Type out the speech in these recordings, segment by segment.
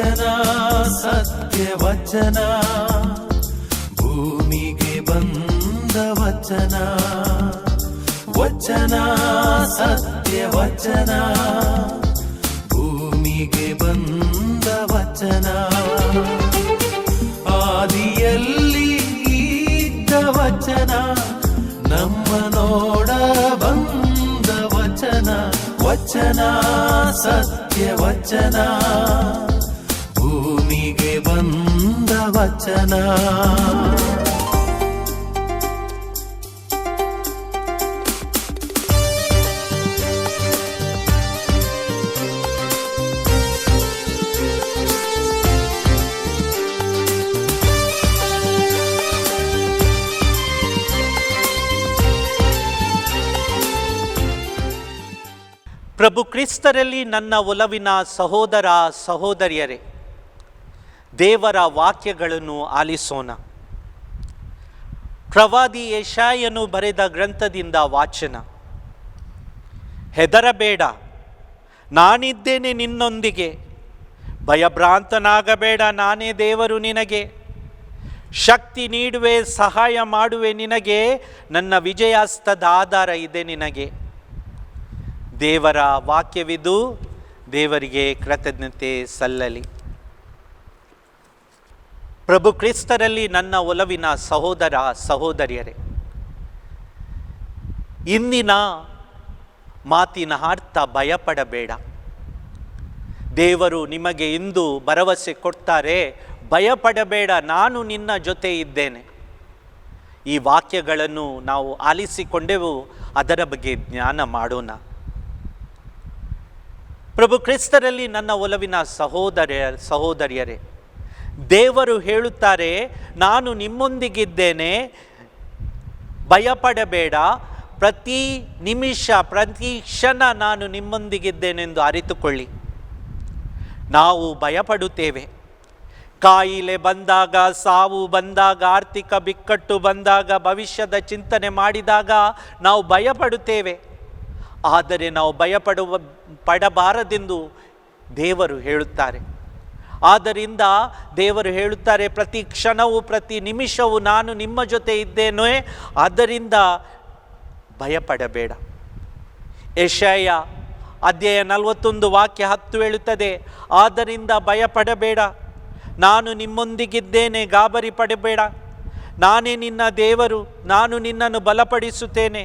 ವಚನ ಸತ್ಯ ವಚನ, ಭೂಮಿಗೆ ಬಂದ ವಚನ. ವಚನ ಸತ್ಯ ವಚನ, ಭೂಮಿಗೆ ಬಂದ ವಚನ. ಆದಿಯಲ್ಲಿ ಇದ್ದ ವಚನ, ನಮ್ಮ ನೋಡ ಬಂದ ವಚನ. ವಚನ ಸತ್ಯ ವಚನ, ಭೂಮಿಗೆ ಬಂದ ವಚನ. ಪ್ರಭು ಕ್ರಿಸ್ತರಲ್ಲಿ ನನ್ನ ಒಲವಿನ ಸಹೋದರ ಸಹೋದರಿಯರೇ, ದೇವರ ವಾಕ್ಯಗಳನ್ನು ಆಲಿಸೋಣ. ಪ್ರವಾದಿ ಯೆಶಾಯನು ಬರೆದ ಗ್ರಂಥದಿಂದ ವಾಚನ. ಹೆದರಬೇಡ, ನಾನಿದ್ದೇನೆ ನಿನ್ನೊಂದಿಗೆ. ಭಯಭ್ರಾಂತನಾಗಬೇಡ, ನಾನೇ ದೇವರು ನಿನಗೆ. ಶಕ್ತಿ ನೀಡುವೆ, ಸಹಾಯ ಮಾಡುವೆ ನಿನಗೆ. ನನ್ನ ವಿಜಯಾಸ್ತದ ಆಧಾರ ಇದೆ ನಿನಗೆ. ದೇವರ ವಾಕ್ಯವಿದು, ದೇವರಿಗೆ ಕೃತಜ್ಞತೆ ಸಲ್ಲಲಿ. ಪ್ರಭು ಕ್ರಿಸ್ತರಲ್ಲಿ ನನ್ನ ಒಲವಿನ ಸಹೋದರ ಸಹೋದರಿಯರೇ, ಇಂದಿನ ಮಾತಿನ ಅರ್ಥ ಭಯಪಡಬೇಡ. ದೇವರು ನಿಮಗೆ ಇಂದು ಭರವಸೆ ಕೊಡ್ತಾರೆ, ಭಯಪಡಬೇಡ, ನಾನು ನಿನ್ನ ಜೊತೆ ಇದ್ದೇನೆ. ಈ ವಾಕ್ಯಗಳನ್ನು ನಾವು ಆಲಿಸಿಕೊಂಡೆವು, ಅದರ ಬಗ್ಗೆ ಜ್ಞಾನ ಮಾಡೋಣ. ಪ್ರಭು ಕ್ರಿಸ್ತರಲ್ಲಿ ನನ್ನ ಒಲವಿನ ಸಹೋದರಿಯರೇ, ದೇವರು ಹೇಳುತ್ತಾರೆ, ನಾನು ನಿಮ್ಮೊಂದಿಗಿದ್ದೇನೆ, ಭಯಪಡಬೇಡ, ಪ್ರತಿ ನಿಮಿಷ ಪ್ರತಿ ಕ್ಷಣ ನಾನು ನಿಮ್ಮೊಂದಿಗಿದ್ದೇನೆಂದು ಅರಿತುಕೊಳ್ಳಿ. ನಾವು ಭಯಪಡುತ್ತೇವೆ. ಕಾಯಿಲೆ ಬಂದಾಗ, ಸಾವು ಬಂದಾಗ, ಆರ್ಥಿಕ ಬಿಕ್ಕಟ್ಟು ಬಂದಾಗ, ಭವಿಷ್ಯದ ಚಿಂತನೆ ಮಾಡಿದಾಗ ನಾವು ಭಯಪಡುತ್ತೇವೆ. ಆದರೆ ನಾವು ಪಡಬಾರದೆಂದು ದೇವರು ಹೇಳುತ್ತಾರೆ. ಆದ್ದರಿಂದ ದೇವರು ಹೇಳುತ್ತಾರೆ, ಪ್ರತಿ ಕ್ಷಣವೂ ಪ್ರತಿ ನಿಮಿಷವೂ ನಾನು ನಿಮ್ಮ ಜೊತೆ ಇದ್ದೇನೆ, ಆದ್ದರಿಂದ ಭಯಪಡಬೇಡ. ಯೆಶಾಯ ಅಧ್ಯಾಯ 41 ವಾಕ್ಯ 10 ಹೇಳುತ್ತದೆ, ಆದ್ದರಿಂದ ಭಯಪಡಬೇಡ, ನಾನು ನಿಮ್ಮೊಂದಿಗಿದ್ದೇನೆ, ಗಾಬರಿ ಪಡಬೇಡ. ನಾನೇ ನಿನ್ನ ದೇವರು, ನಾನು ನಿನ್ನನ್ನು ಬಲಪಡಿಸುತ್ತೇನೆ,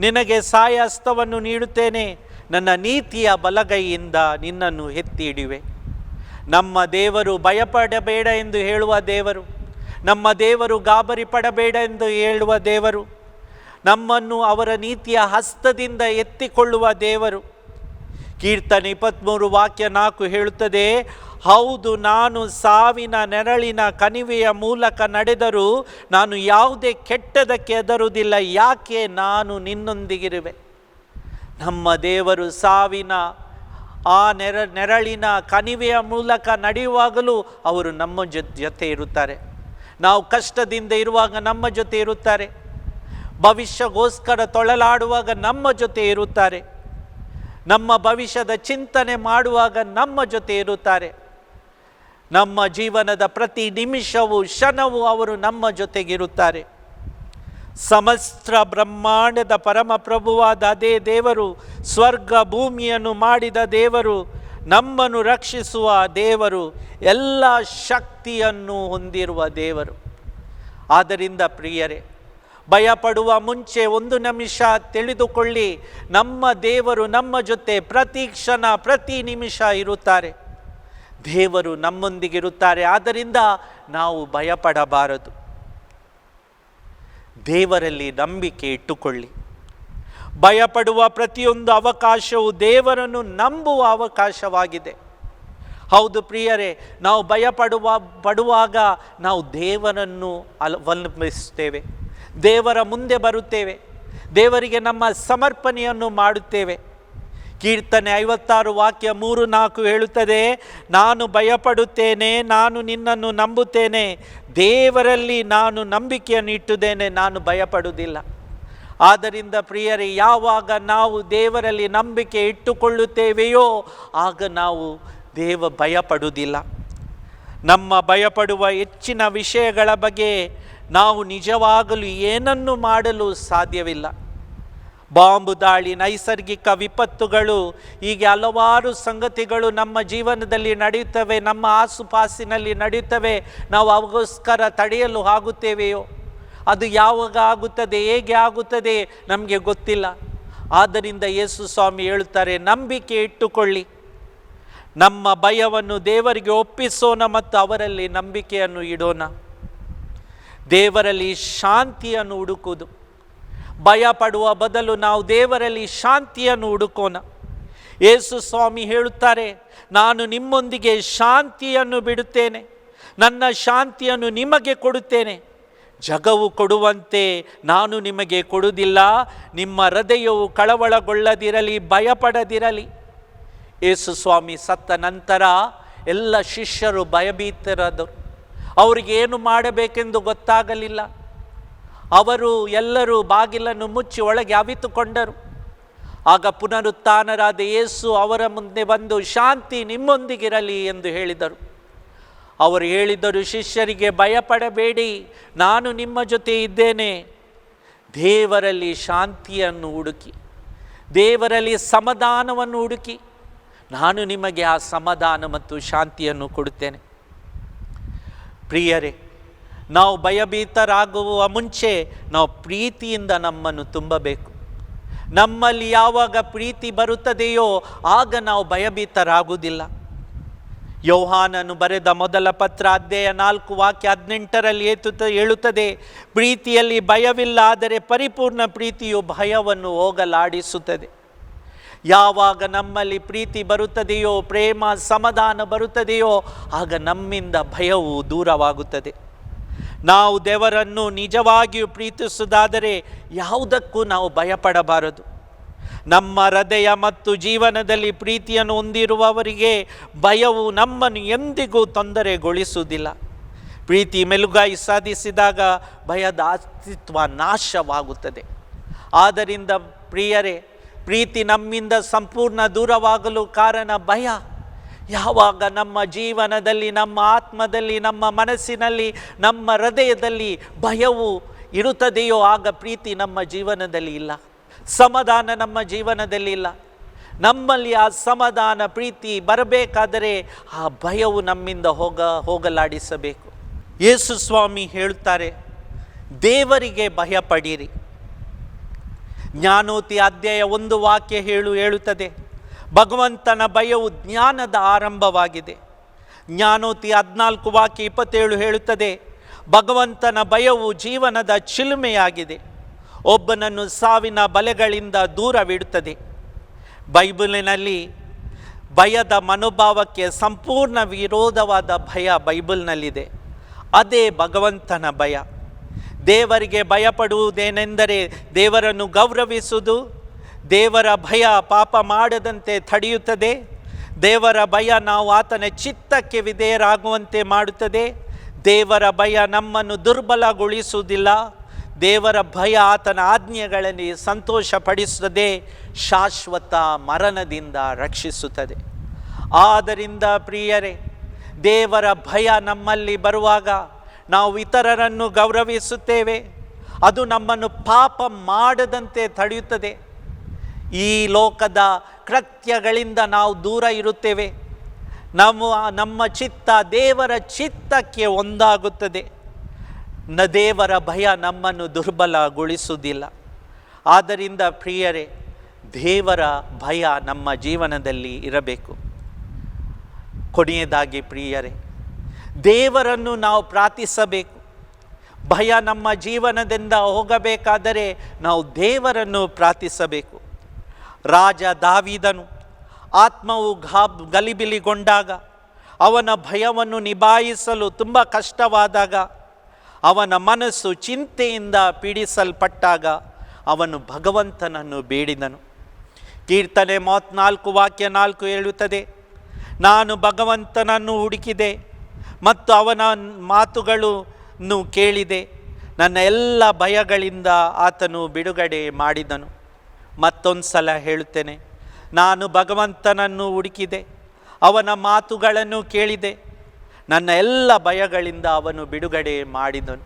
ನಿನಗೆ ಸಹಾಯ ಹಸ್ತವನ್ನು ನೀಡುತ್ತೇನೆ, ನನ್ನ ನೀತಿಯ ಬಲಗೈಯಿಂದ ನಿನ್ನನ್ನು ಎತ್ತಿ ಹಿಡಿಯುವೆ. ನಮ್ಮ ದೇವರು ಭಯಪಡಬೇಡ ಎಂದು ಹೇಳುವ ದೇವರು, ನಮ್ಮ ದೇವರು ಗಾಬರಿ ಪಡಬೇಡ ಎಂದು ಹೇಳುವ ದೇವರು, ನಮ್ಮನ್ನು ಅವರ ನೀತಿಯ ಹಸ್ತದಿಂದ ಎತ್ತಿಕೊಳ್ಳುವ ದೇವರು. ಕೀರ್ತನೆ 23 ವಾಕ್ಯ 4 ಹೇಳುತ್ತದೆ, ಹೌದು, ನಾನು ಸಾವಿನ ನೆರಳಿನ ಕಣಿವೆಯ ಮೂಲಕ ನಡೆದರೂ ನಾನು ಯಾವುದೇ ಕೆಟ್ಟದಕ್ಕೆ ಹೆದರುವುದಿಲ್ಲ, ಯಾಕೆ ನಾನು ನಿನ್ನೊಂದಿಗಿರುವೆ. ನಮ್ಮ ದೇವರು ಸಾವಿನ ಆ ನೆರಳಿನ ಕಣಿವೆಯ ಮೂಲಕ ನಡೆಯುವಾಗಲೂ ಅವರು ನಮ್ಮ ಜೊತೆ ಇರುತ್ತಾರೆ. ನಾವು ಕಷ್ಟದಿಂದ ಇರುವಾಗ ನಮ್ಮ ಜೊತೆ ಇರುತ್ತಾರೆ. ಭವಿಷ್ಯಕ್ಕೋಸ್ಕರ ತೊಳಲಾಡುವಾಗ ನಮ್ಮ ಜೊತೆ ಇರುತ್ತಾರೆ. ನಮ್ಮ ಭವಿಷ್ಯದ ಚಿಂತನೆ ಮಾಡುವಾಗ ನಮ್ಮ ಜೊತೆ ಇರುತ್ತಾರೆ. ನಮ್ಮ ಜೀವನದ ಪ್ರತಿ ನಿಮಿಷವೂ ಕ್ಷಣವೂ ಅವರು ನಮ್ಮ ಜೊತೆಗಿರುತ್ತಾರೆ. ಸಮಸ್ತ ಬ್ರಹ್ಮಾಂಡದ ಪರಮ ಪ್ರಭುವಾದ ಅದೇ ದೇವರು, ಸ್ವರ್ಗ ಭೂಮಿಯನ್ನು ಮಾಡಿದ ದೇವರು, ನಮ್ಮನ್ನು ರಕ್ಷಿಸುವ ದೇವರು, ಎಲ್ಲ ಶಕ್ತಿಯನ್ನು ಹೊಂದಿರುವ ದೇವರು. ಆದ್ದರಿಂದ ಪ್ರಿಯರೇ, ಭಯಪಡುವ ಮುಂಚೆ ಒಂದು ನಿಮಿಷ ತಿಳಿದುಕೊಳ್ಳಿ, ನಮ್ಮ ದೇವರು ನಮ್ಮ ಜೊತೆ ಪ್ರತಿ ಕ್ಷಣ ಪ್ರತಿ ನಿಮಿಷ ಇರುತ್ತಾರೆ. ದೇವರು ನಮ್ಮೊಂದಿಗಿರುತ್ತಾರೆ. ಆದ್ದರಿಂದ ನಾವು ಭಯಪಡಬಾರದು. ದೇವರಲ್ಲಿ ನಂಬಿಕೆ ಇಟ್ಟುಕೊಳ್ಳಿ. ಭಯಪಡುವ ಪ್ರತಿಯೊಂದು ಅವಕಾಶವು ದೇವರನ್ನು ನಂಬುವ ಅವಕಾಶವಾಗಿದೆ. ಹೌದು ಪ್ರಿಯರೇ, ನಾವು ಪಡುವಾಗ ನಾವು ದೇವರನ್ನು ಅವಲಂಬಿಸುತ್ತೇವೆ, ದೇವರ ಮುಂದೆ ಬರುತ್ತೇವೆ, ದೇವರಿಗೆ ನಮ್ಮ ಸಮರ್ಪಣೆಯನ್ನು ಮಾಡುತ್ತೇವೆ. ಕೀರ್ತನೆ 56 ವಾಕ್ಯ 3-4 ಹೇಳುತ್ತದೆ, ನಾನು ಭಯಪಡುತ್ತೇನೆ, ನಾನು ನಿನ್ನನ್ನು ನಂಬುತ್ತೇನೆ, ದೇವರಲ್ಲಿ ನಾನು ನಂಬಿಕೆಯನ್ನು ಇಟ್ಟಿದ್ದೇನೆ, ನಾನು ಭಯಪಡುವುದಿಲ್ಲ. ಆದ್ದರಿಂದ ಪ್ರಿಯರೇ, ಯಾವಾಗ ನಾವು ದೇವರಲ್ಲಿ ನಂಬಿಕೆ ಇಟ್ಟುಕೊಳ್ಳುತ್ತೇವೆಯೋ ಆಗ ನಾವು ಭಯಪಡುವುದಿಲ್ಲ. ನಮ್ಮ ಭಯಪಡುವ ಹೆಚ್ಚಿನ ವಿಷಯಗಳ ಬಗ್ಗೆ ನಾವು ನಿಜವಾಗಲೂ ಏನನ್ನು ಮಾಡಲು ಸಾಧ್ಯವಿಲ್ಲ. ಬಾಂಬು ದಾಳಿ, ನೈಸರ್ಗಿಕ ವಿಪತ್ತುಗಳು, ಹೀಗೆ ಹಲವಾರು ಸಂಗತಿಗಳು ನಮ್ಮ ಜೀವನದಲ್ಲಿ ನಡೆಯುತ್ತವೆ, ನಮ್ಮ ಆಸುಪಾಸಿನಲ್ಲಿ ನಡೆಯುತ್ತವೆ. ನಾವು ಅವಗೋಸ್ಕರ ತಡೆಯಲು ಆಗುತ್ತೇವೆಯೋ? ಅದು ಯಾವಾಗ ಆಗುತ್ತದೆ, ಹೇಗೆ ಆಗುತ್ತದೆ ನಮಗೆ ಗೊತ್ತಿಲ್ಲ. ಆದ್ದರಿಂದ ಯೇಸು ಸ್ವಾಮಿ ಹೇಳುತ್ತಾರೆ, ನಂಬಿಕೆ ಇಟ್ಟುಕೊಳ್ಳಿ, ನಮ್ಮ ಭಯವನ್ನು ದೇವರಿಗೆ ಒಪ್ಪಿಸೋಣ ಮತ್ತು ಅವರಲ್ಲಿ ನಂಬಿಕೆಯನ್ನು ಇಡೋಣ. ದೇವರಲ್ಲಿ ಶಾಂತಿಯನ್ನು ಹುಡುಕುವುದು, ಭಯ ಪಡುವ ಬದಲು ನಾವು ದೇವರಲ್ಲಿ ಶಾಂತಿಯನ್ನು ಹುಡುಕೋಣ. ಯೇಸು ಸ್ವಾಮಿ ಹೇಳುತ್ತಾರೆ, ನಾನು ನಿಮ್ಮೊಂದಿಗೆ ಶಾಂತಿಯನ್ನು ಬಿಡುತ್ತೇನೆ, ನನ್ನ ಶಾಂತಿಯನ್ನು ನಿಮಗೆ ಕೊಡುತ್ತೇನೆ. ಜಗವು ಕೊಡುವಂತೆ ನಾನು ನಿಮಗೆ ಕೊಡುವುದಿಲ್ಲ. ನಿಮ್ಮ ಹೃದಯವು ಕಳವಳಗೊಳ್ಳದಿರಲಿ, ಭಯಪಡದಿರಲಿ. ಯೇಸು ಸ್ವಾಮಿ ಸತ್ತ ನಂತರ ಎಲ್ಲ ಶಿಷ್ಯರು ಭಯಭೀತರಾದರು. ಅವರಿಗೆ ಏನು ಮಾಡಬೇಕೆಂದು ಗೊತ್ತಾಗಲಿಲ್ಲ. ಅವರು ಎಲ್ಲರೂ ಬಾಗಿಲನ್ನು ಮುಚ್ಚಿ ಒಳಗೆ ಅವಿತುಕೊಂಡರು. ಆಗ ಪುನರುತ್ಥಾನರಾದ ಯೇಸು ಅವರ ಮುಂದೆ ಬಂದು, ಶಾಂತಿ ನಿಮ್ಮೊಂದಿಗಿರಲಿ ಎಂದು ಹೇಳಿದರು. ಅವರು ಹೇಳಿದರು ಶಿಷ್ಯರಿಗೆ, ಭಯಪಡಬೇಡಿ, ನಾನು ನಿಮ್ಮ ಜೊತೆ ಇದ್ದೇನೆ. ದೇವರಲ್ಲಿ ಶಾಂತಿಯನ್ನು ಹುಡುಕಿ, ದೇವರಲ್ಲಿ ಸಮಾಧಾನವನ್ನು ಹುಡುಕಿ, ನಾನು ನಿಮಗೆ ಆ ಸಮಾಧಾನ ಮತ್ತು ಶಾಂತಿಯನ್ನು ಕೊಡುತ್ತೇನೆ. ಪ್ರಿಯರೇ, ನಾವು ಭಯಭೀತರಾಗುವ ಮುಂಚೆ ನಾವು ಪ್ರೀತಿಯಿಂದ ನಮ್ಮನ್ನು ತುಂಬಬೇಕು. ನಮ್ಮಲ್ಲಿ ಯಾವಾಗ ಪ್ರೀತಿ ಬರುತ್ತದೆಯೋ ಆಗ ನಾವು ಭಯಭೀತರಾಗುವುದಿಲ್ಲ. ಯೋಹಾನನು ಬರೆದ ಮೊದಲ ಪತ್ರ ಅಧ್ಯಾಯ 4 ವಾಕ್ಯ 18ರಲ್ಲಿ ಹೇಳುತ್ತದೆ, ಪ್ರೀತಿಯಲ್ಲಿ ಭಯವಿಲ್ಲ, ಆದರೆ ಪರಿಪೂರ್ಣ ಪ್ರೀತಿಯು ಭಯವನ್ನು ಹೋಗಲಾಡಿಸುತ್ತದೆ. ಯಾವಾಗ ನಮ್ಮಲ್ಲಿ ಪ್ರೀತಿ ಬರುತ್ತದೆಯೋ, ಪ್ರೇಮ ಸಮಾಧಾನ ಬರುತ್ತದೆಯೋ, ಆಗ ನಮ್ಮಿಂದ ಭಯವು ದೂರವಾಗುತ್ತದೆ. ನಾವು ದೇವರನ್ನು ನಿಜವಾಗಿಯೂ ಪ್ರೀತಿಸುವುದಾದರೆ ಯಾವುದಕ್ಕೂ ನಾವು ಭಯಪಡಬಾರದು. ನಮ್ಮ ಹೃದಯ ಮತ್ತು ಜೀವನದಲ್ಲಿ ಪ್ರೀತಿಯನ್ನು ಹೊಂದಿರುವವರಿಗೆ ಭಯವು ನಮ್ಮನ್ನು ಎಂದಿಗೂ ತೊಂದರೆಗೊಳಿಸುವುದಿಲ್ಲ. ಪ್ರೀತಿ ಮೆಲುಗಾಯಿ ಸಾಧಿಸಿದಾಗ ಭಯದ ಅಸ್ತಿತ್ವ ನಾಶವಾಗುತ್ತದೆ. ಆದ್ದರಿಂದ ಪ್ರಿಯರೇ, ಪ್ರೀತಿ ನಮ್ಮಿಂದ ಸಂಪೂರ್ಣ ದೂರವಾಗಲು ಕಾರಣ ಭಯ. ಯಾವಾಗ ನಮ್ಮ ಜೀವನದಲ್ಲಿ, ನಮ್ಮ ಆತ್ಮದಲ್ಲಿ, ನಮ್ಮ ಮನಸ್ಸಿನಲ್ಲಿ, ನಮ್ಮ ಹೃದಯದಲ್ಲಿ ಭಯವು ಇರುತ್ತದೆಯೋ ಆಗ ಪ್ರೀತಿ ನಮ್ಮ ಜೀವನದಲ್ಲಿ ಇಲ್ಲ, ಸಮಾಧಾನ ನಮ್ಮ ಜೀವನದಲ್ಲಿ ಇಲ್ಲ. ನಮ್ಮಲ್ಲಿ ಆ ಸಮಾಧಾನ, ಪ್ರೀತಿ ಬರಬೇಕಾದರೆ ಆ ಭಯವು ನಮ್ಮಿಂದ ಹೋಗಲಾಡಿಸಬೇಕು. ಯೇಸು ಸ್ವಾಮಿ ಹೇಳುತ್ತಾರೆ, ದೇವರಿಗೆ ಭಯಪಡಿರಿ. ಜ್ಞಾನೋತಿ ಅಧ್ಯಾಯ 1 ವಾಕ್ಯ ಹೇಳುತ್ತದೆ, ಭಗವಂತನ ಭಯವು ಜ್ಞಾನದ ಆರಂಭವಾಗಿದೆ. ಜ್ಞಾನೋತಿ 14 ವಾಕ್ಯ 27 ಹೇಳುತ್ತದೆ, ಭಗವಂತನ ಭಯವು ಜೀವನದ ಚಿಲುಮೆಯಾಗಿದೆ, ಒಬ್ಬನನ್ನು ಸಾವಿನ ಬಲೆಗಳಿಂದ ದೂರವಿಡುತ್ತದೆ. ಬೈಬಲಿನಲ್ಲಿ ಭಯದ ಮನೋಭಾವಕ್ಕೆ ಸಂಪೂರ್ಣ ವಿರೋಧವಾದ ಭಯ ಬೈಬಲ್ನಲ್ಲಿದೆ. ಅದೇ ಭಗವಂತನ ಭಯ. ದೇವರಿಗೆ ಭಯಪಡುವುದೇನೆಂದರೆ ದೇವರನ್ನು ಗೌರವಿಸುವುದು. ದೇವರ ಭಯ ಪಾಪ ಮಾಡದಂತೆ ತಡೆಯುತ್ತದೆ. ದೇವರ ಭಯ ನಾವು ಆತನ ಚಿತ್ತಕ್ಕೆ ವಿಧೇಯರಾಗುವಂತೆ ಮಾಡುತ್ತದೆ. ದೇವರ ಭಯ ನಮ್ಮನ್ನು ದುರ್ಬಲಗೊಳಿಸುವುದಿಲ್ಲ. ದೇವರ ಭಯ ಆತನ ಆಜ್ಞೆಗಳಲ್ಲಿ ಸಂತೋಷಪಡಿಸುತ್ತದೆ, ಶಾಶ್ವತ ಮರಣದಿಂದ ರಕ್ಷಿಸುತ್ತದೆ. ಆದ್ದರಿಂದ ಪ್ರಿಯರೇ, ದೇವರ ಭಯ ನಮ್ಮಲ್ಲಿ ಬರುವಾಗ ನಾವು ಇತರರನ್ನು ಗೌರವಿಸುತ್ತೇವೆ. ಅದು ನಮ್ಮನ್ನು ಪಾಪ ಮಾಡದಂತೆ ತಡೆಯುತ್ತದೆ. ಈ ಲೋಕದ ಕೃತ್ಯಗಳಿಂದ ನಾವು ದೂರ ಇರುತ್ತೇವೆ. ನಮ್ಮ ಚಿತ್ತ ದೇವರ ಚಿತ್ತಕ್ಕೆ ಒಂದಾಗುತ್ತದೆ. ದೇವರ ಭಯ ನಮ್ಮನ್ನು ದುರ್ಬಲಗೊಳಿಸುವುದಿಲ್ಲ. ಆದ್ದರಿಂದ ಪ್ರಿಯರೇ, ದೇವರ ಭಯ ನಮ್ಮ ಜೀವನದಲ್ಲಿ ಇರಬೇಕು. ಕೊನೆಯದಾಗಿ ಪ್ರಿಯರೇ, ದೇವರನ್ನು ನಾವು ಪ್ರಾರ್ಥಿಸಬೇಕು. ಭಯ ನಮ್ಮ ಜೀವನದಿಂದ ಹೋಗಬೇಕಾದರೆ ನಾವು ದೇವರನ್ನು ಪ್ರಾರ್ಥಿಸಬೇಕು. ರಾಜ ದಾವೀದನು ಆತ್ಮವು ಗಲಿಬಿಲಿಗೊಂಡಾಗ, ಅವನ ಭಯವನ್ನು ನಿಭಾಯಿಸಲು ತುಂಬ ಕಷ್ಟವಾದಾಗ, ಅವನ ಮನಸ್ಸು ಚಿಂತೆಯಿಂದ ಪೀಡಿಸಲ್ಪಟ್ಟಾಗ ಅವನು ಭಗವಂತನನ್ನು ಬೇಡಿದನು. ಕೀರ್ತನೆ 34 ವಾಕ್ಯ 4 ಹೇಳುತ್ತದೆ, ನಾನು ಭಗವಂತನನ್ನು ಹುಡುಕಿದೆ ಮತ್ತು ಅವನ ಮಾತುಗಳನ್ನು ಕೇಳಿದೆ, ನನ್ನ ಎಲ್ಲ ಭಯಗಳಿಂದ ಆತನು ಬಿಡುಗಡೆ ಮಾಡಿದನು. ಮತ್ತೊಂದು ಸಲ ಹೇಳುತ್ತೇನೆ, ನಾನು ಭಗವಂತನನ್ನು ಹುಡುಕಿದೆ, ಅವನ ಮಾತುಗಳನ್ನು ಕೇಳಿದೆ, ನನ್ನ ಎಲ್ಲ ಭಯಗಳಿಂದ ಅವನು ಬಿಡುಗಡೆ ಮಾಡಿದನು.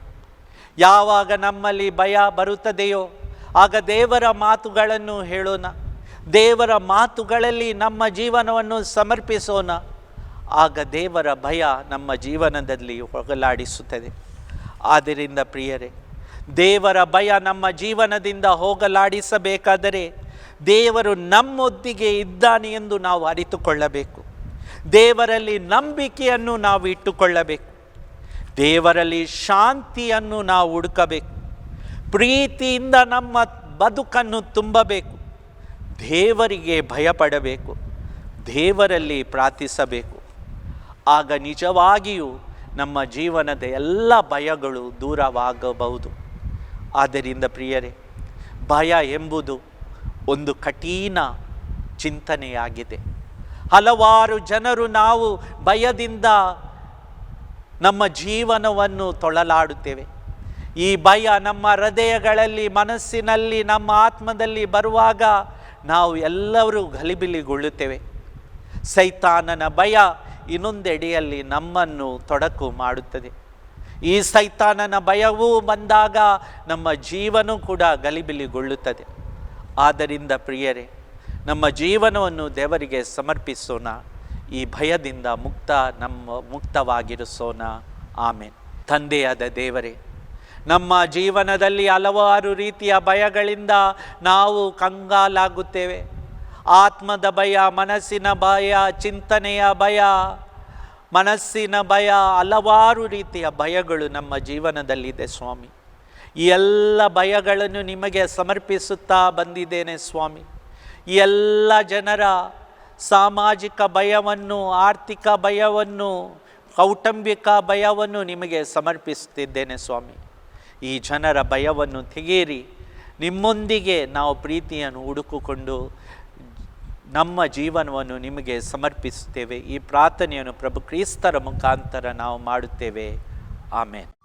ಯಾವಾಗ ನಮ್ಮಲ್ಲಿ ಭಯ ಬರುತ್ತದೆಯೋ ಆಗ ದೇವರ ಮಾತುಗಳನ್ನು ಹೇಳೋಣ, ದೇವರ ಮಾತುಗಳಲ್ಲಿ ನಮ್ಮ ಜೀವನವನ್ನು ಸಮರ್ಪಿಸೋಣ. ಆಗ ದೇವರ ಭಯ ನಮ್ಮ ಜೀವನದಲ್ಲಿ ಹೋಗಲಾಡಿಸುತ್ತದೆ. ಆದ್ದರಿಂದ ಪ್ರಿಯರೇ, ದೇವರ ಭಯ ನಮ್ಮ ಜೀವನದಿಂದ ಹೋಗಲಾಡಿಸಬೇಕಾದರೆ ದೇವರು ನಮ್ಮೊಂದಿಗೆ ಇದ್ದಾನೆ ಎಂದು ನಾವು ಅರಿತುಕೊಳ್ಳಬೇಕು. ದೇವರಲ್ಲಿ ನಂಬಿಕೆಯನ್ನು ನಾವು ಇಟ್ಟುಕೊಳ್ಳಬೇಕು. ದೇವರಲ್ಲಿ ಶಾಂತಿಯನ್ನು ನಾವು ಹುಡುಕಬೇಕು. ಪ್ರೀತಿಯಿಂದ ನಮ್ಮ ಬದುಕನ್ನು ತುಂಬಬೇಕು. ದೇವರಿಗೆ ಭಯಪಡಬೇಕು. ದೇವರಲ್ಲಿ ಪ್ರಾರ್ಥಿಸಬೇಕು. ಆಗ ನಿಜವಾಗಿಯೂ ನಮ್ಮ ಜೀವನದ ಎಲ್ಲ ಭಯಗಳು ದೂರವಾಗಬಹುದು. ಆದ್ದರಿಂದ ಪ್ರಿಯರೇ, ಭಯ ಎಂಬುದು ಒಂದು ಕಠಿಣ ಚಿಂತನೆಯಾಗಿದೆ. ಹಲವಾರು ಜನರು ನಾವು ಭಯದಿಂದ ನಮ್ಮ ಜೀವನವನ್ನು ತೊಳಲಾಡುತ್ತೇವೆ. ಈ ಭಯ ನಮ್ಮ ಹೃದಯಗಳಲ್ಲಿ, ಮನಸ್ಸಿನಲ್ಲಿ, ನಮ್ಮ ಆತ್ಮದಲ್ಲಿ ಬರುವಾಗ ನಾವು ಎಲ್ಲರೂ ಗಲಿಬಿಲಿಗೊಳ್ಳುತ್ತೇವೆ. ಸೈತಾನನ ಭಯ ಇನ್ನೊಂದೆಡೆಯಲ್ಲಿ ನಮ್ಮನ್ನು ತೊಡಕು ಮಾಡುತ್ತದೆ. ಈ ಸೈತಾನನ ಭಯವೂ ಬಂದಾಗ ನಮ್ಮ ಜೀವನ ಕೂಡ ಗಲಿಬಿಲಿಗೊಳ್ಳುತ್ತದೆ. ಆದ್ದರಿಂದ ಪ್ರಿಯರೇ, ನಮ್ಮ ಜೀವನವನ್ನು ದೇವರಿಗೆ ಸಮರ್ಪಿಸೋಣ. ಈ ಭಯದಿಂದ ಮುಕ್ತವಾಗಿರಿಸೋಣ. ಆಮೇನ್. ತಂದೆಯಾದ ದೇವರೇ, ನಮ್ಮ ಜೀವನದಲ್ಲಿ ಹಲವಾರು ರೀತಿಯ ಭಯಗಳಿಂದ ನಾವು ಕಂಗಾಲಾಗುತ್ತೇವೆ. ಆತ್ಮದ ಭಯ, ಮನಸ್ಸಿನ ಭಯ, ಚಿಂತನೆಯ ಭಯ, ಮನಸ್ಸಿನ ಭಯ, ಹಲವಾರು ರೀತಿಯ ಭಯಗಳು ನಮ್ಮ ಜೀವನದಲ್ಲಿದೆ ಸ್ವಾಮಿ. ಈ ಎಲ್ಲ ಭಯಗಳನ್ನು ನಿಮಗೆ ಸಮರ್ಪಿಸುತ್ತಾ ಬಂದಿದ್ದೇನೆ ಸ್ವಾಮಿ. ಈ ಎಲ್ಲ ಜನರ ಸಾಮಾಜಿಕ ಭಯವನ್ನು, ಆರ್ಥಿಕ ಭಯವನ್ನು, ಕೌಟುಂಬಿಕ ಭಯವನ್ನು ನಿಮಗೆ ಸಮರ್ಪಿಸುತ್ತಿದ್ದೇನೆ ಸ್ವಾಮಿ. ಈ ಜನರ ಭಯವನ್ನು ತೆಗೆಯಿರಿ. ನಿಮ್ಮೊಂದಿಗೆ ನಾವು ಪ್ರೀತಿಯನ್ನು ಹುಡುಕಿಕೊಂಡು ನಮ್ಮ ಜೀವನವನ್ನು ನಿಮಗೆ ಸಮರ್ಪಿಸುತ್ತೇವೆ. ಈ ಪ್ರಾರ್ಥನೆಯನ್ನು ಪ್ರಭು ಕ್ರಿಸ್ತರ ಮುಖಾಂತರ ನಾವು ಮಾಡುತ್ತೇವೆ. ಆಮೇನ್.